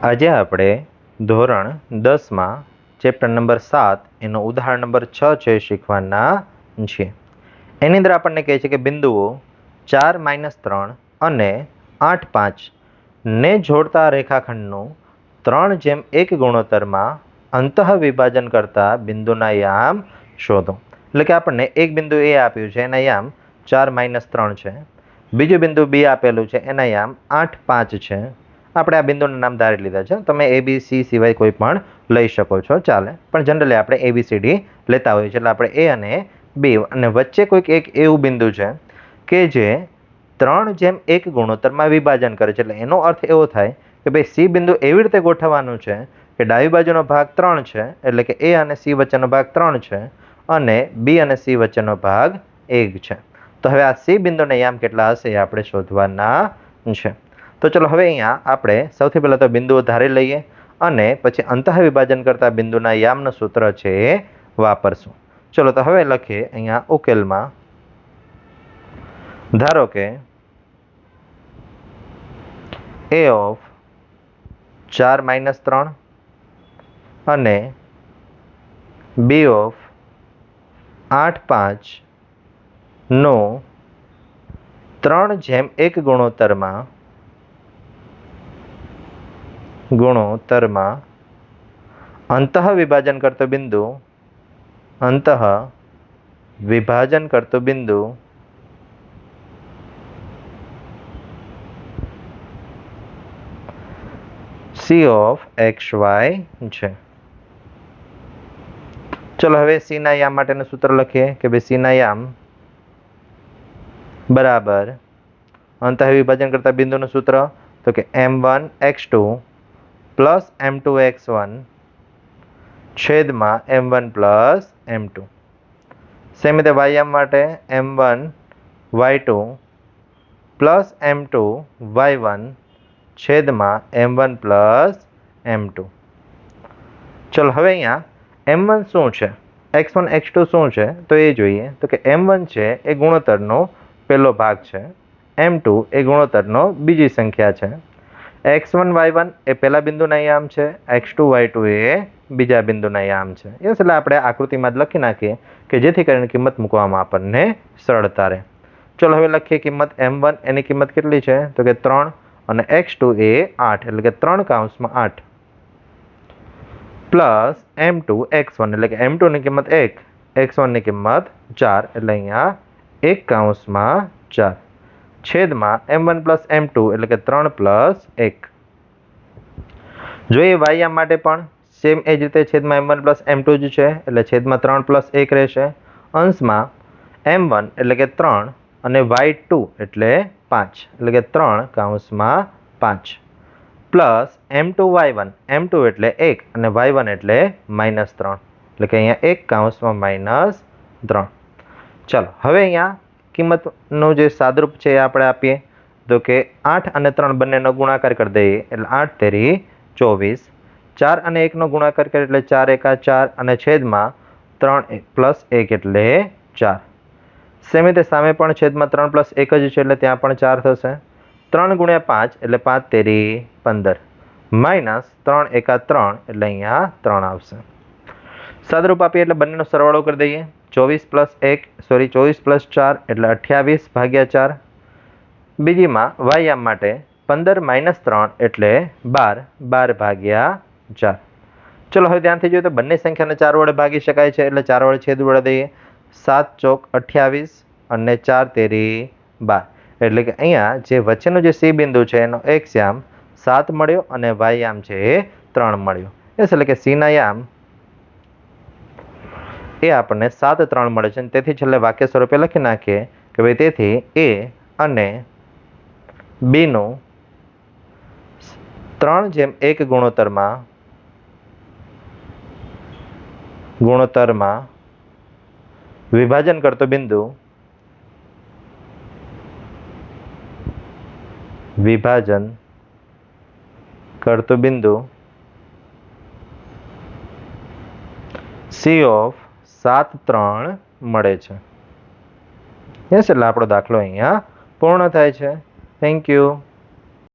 આજે આપણે ધોરણ 10માં ચેપ્ટર નંબર 7 એનો ઉદાહરણ નંબર 6 છે શીખવાના છે. એની અંદર આપણને કહે છે કે બિંદુઓ 4 - 3 અને 8 5 ને જોડતા રેખાખંડનું 3:1 ગુણોત્તરમાં અંતઃ વિભાજન કરતા બિંદુના યામ શોધો. એટલે કે આપણને એક બિંદુ એ આપ્યું છે, એના યામ 4 - 3 છે. બીજું બિંદુ બી આપેલું છે, એના યામ 8 5 છે. આપણે આ બિંદુના નામ ધારી લીધા છે. તમે ABC સિવાય કોઈ પણ લઈ શકો છો, ચાલે, પણ જનરલી આપણે ABCD લેતા હોઈએ છીએ. એટલે આપણે એ અને બી અને વચ્ચે કોઈક એક એવું બિંદુ છે કે જે 3:1 ગુણોત્તરમાં વિભાજન કરે છે. એટલે એનો અર્થ એવો થાય કે ભાઈ સી બિંદુ એવી રીતે ગોઠવવાનું છે કે ડાબી બાજુનો ભાગ 3 છે, એટલે કે એ અને સી વચ્ચેનો ભાગ 3 છે અને બી અને સી વચ્ચેનો ભાગ 1 છે. તો હવે આ સી બિંદુના યામ કેટલા હશે એ આપણે શોધવાના છે. તો ચલો હવે અહીંયા આપણે સૌથી પહેલાં તો બિંદુઓ ધારી લઈએ અને પછી અંતઃ વિભાજન કરતા બિંદુના યામનું સૂત્ર છે એ વાપરશું. ચલો તો હવે લખીએ અહીંયા ઉકેલમાં. ધારો કે A of 4 - 3 અને B of 8 5 નો 3:1 ગુણોત્તરમાં અંતઃ વિભાજન કરતો બિંદુ C of XY છે. ચલો હવે C ના યામ માટેનું સૂત્ર લખીએ કે ભાઈ C ના યામ બરાબર અંતઃ વિભાજન કરતા બિંદુનું સૂત્ર તો કે M1x2 પ્લસ M2x1 છેદમાં M1 પ્લસ M2. સેમ રીતે y માટે M1y2 પ્લસ M2y1 છેદમાં M1 પ્લસ M2. ચલો હવે અહીંયા M1 શું છે, x1 x2 શું છે તો એ જોઈએ. તો કે M1 છે એ ગુણોત્તરનો પહેલો ભાગ છે, M2 એ ગુણોત્તરનો બીજી સંખ્યા છે, x1 y1 એ પહેલા બિંદુના યામ છે, x2 y2 એ બીજા બિંદુના યામ છે. એટલે આપણે આકૃતિમાં જ લખી નાખીએ કે જેથી કરીને કિંમત મૂકવામાં આપણને સરળતા રહે. ચલો હવે લખીએ કિંમત M1 એની કિંમત કેટલી છે તો કે 3 અને x2 એ 8 એટલે કે 3:8 પ્લસ M2 x1 એટલે કે M2 ની કિંમત 1, x1 ની કિંમત 4 એટલે અહીંયા 1:4 છેદમાં M1 પ્લસ M2 એટલે કે 3 પ્લસ 1. જોઈએ y યામ માટે પણ સેમ એ જ રીતે છેદમાં M1 પ્લસ M2 જ છે એટલે છેદમાં 3 પ્લસ 1 રહેશે. અંશમાં M1 એટલે કે 3 અને y2 એટલે 5 એટલે કે 3:5 પ્લસ M2 y1 M2 એટલે 1 અને y1 એટલે -3 એટલે કે અહીંયા 1:-3. ચાલો હવે અહીંયા કિંમતનું જે સાદરૂપ છે એ આપણે આપીએ તો કે 8 અને 3 બંનેનો ગુણાકાર કરી દઈએ એટલે 8 તેરી 24, 4 અને 1નો ગુણાકાર કરીએ એટલે 4 એકા 4 અને છેદમાં 3 પ્લસ 1 એટલે 4. સેમ રીતે સામે પણ છેદમાં 3 પ્લસ 1 જ છે એટલે ત્યાં પણ 4 થશે. 3 × 5 એટલે 5 તેરી 15 માઇનસ 3 એકા 3 એટલે અહીંયા 3 આવશે. સાદરૂપ આપીએ એટલે બંનેનો સરવાળો કરી દઈએ. 24 પ્લસ 4 એટલે 28/4. બીજીમાં y યામ માટે 15 - 3 એટલે 12/4. ચલો હવે ધ્યાનથી જોઈએ તો બંને સંખ્યાને 4 વડે ભાગી શકાય છે એટલે 4 વડે છેદ વડે દઈએ. 7 ચોક 28 અને 4 તેરી 12 એટલે કે અહીંયા જે વચ્ચેનું જે સી બિંદુ છે એનો x યામ 7 મળ્યો અને y યામ છે એ 3 મળ્યો. એટલે કે સી ના યામ એ આપણને 7 3 મળે છે. તેથી છેલ્લે વાક્ય સ્વરૂપે લખી નાખીએ કે ભાઈ તેથી A અને B નું 3:1 ગુણોત્તરમાં વિભાજન કરતો બિંદુ C of 7 3 મળે છે. એટલે આપણો દાખલો અહીંયા પૂર્ણ થાય છે. Thank you.